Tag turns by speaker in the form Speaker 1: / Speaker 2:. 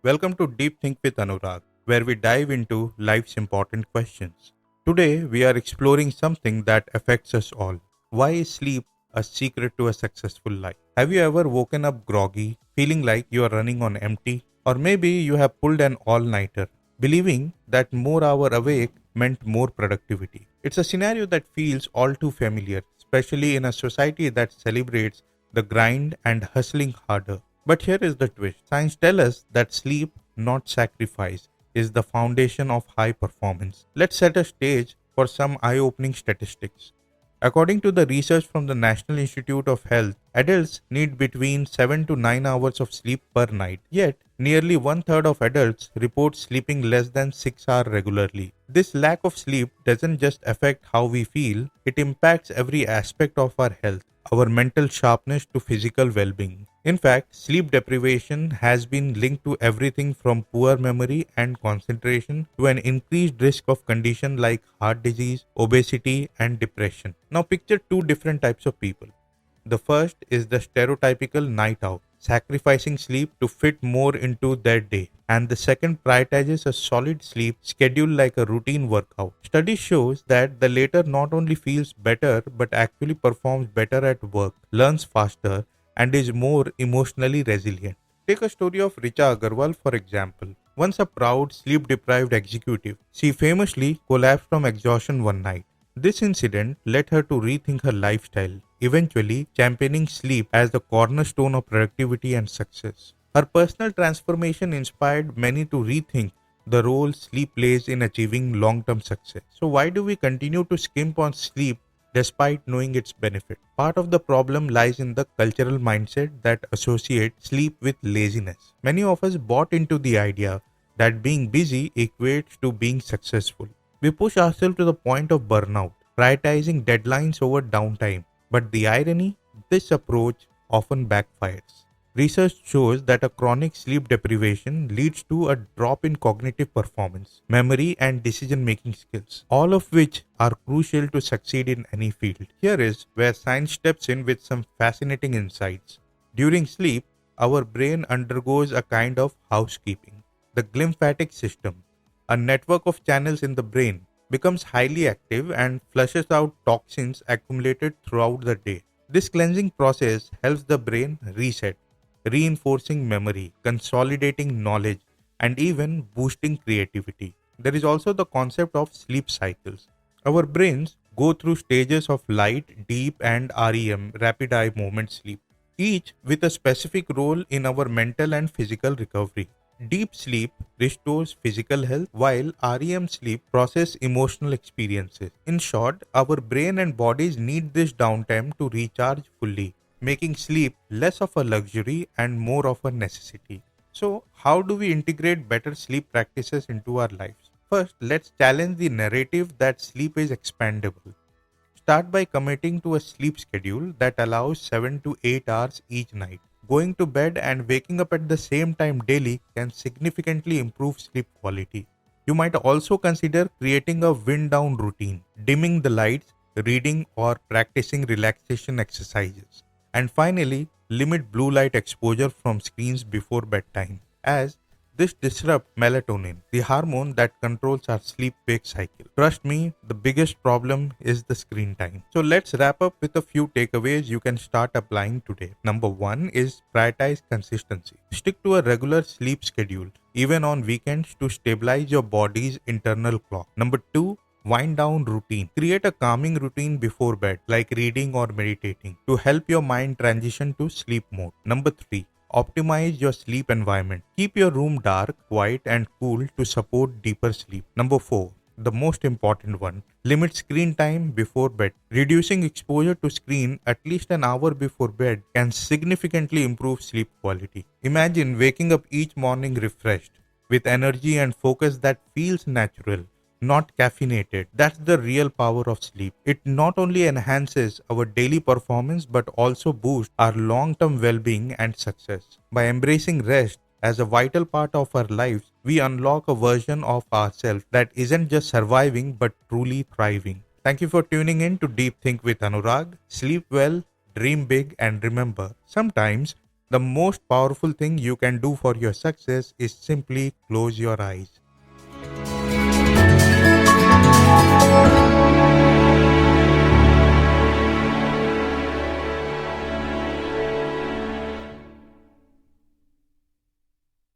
Speaker 1: Welcome to Deep Think with Anurag, where we dive into life's important questions. Today, we are exploring something that affects us all. Why is sleep a secret to a successful life? Have you ever woken up groggy, feeling like you are running on empty? Or maybe you have pulled an all nighter, believing that more hour awake meant more productivity. It's a scenario that feels all too familiar, especially in a society that celebrates the grind and hustling harder. But here is the twist. Science tells us that sleep, not sacrifice, is the foundation of high performance. Let's set a stage for some eye-opening statistics. According to the research from the National Institute of Health, adults need between 7 to 9 hours of sleep per night. Yet, nearly one third of adults report sleeping less than 6 hours regularly. This lack of sleep doesn't just affect how we feel, it impacts every aspect of our health, our mental sharpness to physical well being. In fact, sleep deprivation has been linked to everything from poor memory and concentration to an increased risk of conditions like heart disease, obesity, and depression. Now, picture two different types of people. The first is the stereotypical night owl, sacrificing sleep to fit more into their day. And the second prioritizes a solid sleep schedule like a routine workout. Study shows that the latter not only feels better but actually performs better at work, learns faster, and is more emotionally resilient. Take a story of Richa Agarwal, for example. Once a proud, sleep deprived executive, she famously collapsed from exhaustion one night. This incident led her to rethink her lifestyle, eventually championing sleep as the cornerstone of productivity and success. Her personal transformation inspired many to rethink the role sleep plays in achieving long term success. So, why do we continue to skimp on sleep despite knowing its benefit? Part of the problem lies in the cultural mindset that associates sleep with laziness. Many of us bought into the idea that being busy equates to being successful. We push ourselves to the point of burnout, prioritizing deadlines over downtime. But the irony, this approach often backfires. Research shows that a chronic sleep deprivation leads to a drop in cognitive performance, memory, and decision making skills, all of which are crucial to succeed in any field. Here is where science steps in with some fascinating insights. During sleep, our brain undergoes a kind of housekeeping. The glymphatic system, a network of channels in the brain, becomes highly active and flushes out toxins accumulated throughout the day. This cleansing process helps the brain reset, reinforcing memory, consolidating knowledge, and even boosting creativity. There is also the concept of sleep cycles. Our brains go through stages of light, deep, and REM, rapid eye movement sleep, each with a specific role in our mental and physical recovery. Deep sleep restores physical health while REM sleep process emotional experiences. In short, our brain and bodies need this downtime to recharge fully, making sleep less of a luxury and more of a necessity. So, how do we integrate better sleep practices into our lives? First, let's challenge the narrative that sleep is expandable. Start by committing to a sleep schedule that allows 7 to 8 hours each night. Going to bed and waking up at the same time daily can significantly improve sleep quality. You might also consider creating a wind down routine, dimming the lights, reading, or practicing relaxation exercises. And finally, limit blue light exposure from screens before bedtime, as this disrupts melatonin, the hormone that controls our sleep wake cycle. Trust me, the biggest problem is the screen time. So let's wrap up with a few takeaways you can start applying today. Number one is prioritize consistency. Stick to a regular sleep schedule, even on weekends, to stabilize your body's internal clock. Number two, wind down routine. Create a calming routine before bed, like reading or meditating, to help your mind transition to sleep mode. Number three, optimize your sleep environment. Keep your room dark, quiet, and cool to support deeper sleep. Number 4. The most important one. Limit screen time before bed. Reducing exposure to screen at least an hour before bed can significantly improve sleep quality. Imagine waking up each morning refreshed, with energy and focus that feels natural, not caffeinated. That's the real power of sleep. It not only enhances our daily performance but also boosts our long term well being and success. By embracing rest as a vital part of our lives, we unlock a version of ourselves that isn't just surviving but truly thriving. Thank you for tuning in to Deep Think with Anurag. Sleep well, dream big, and remember, sometimes The most powerful thing you can do for your success is simply close your eyes.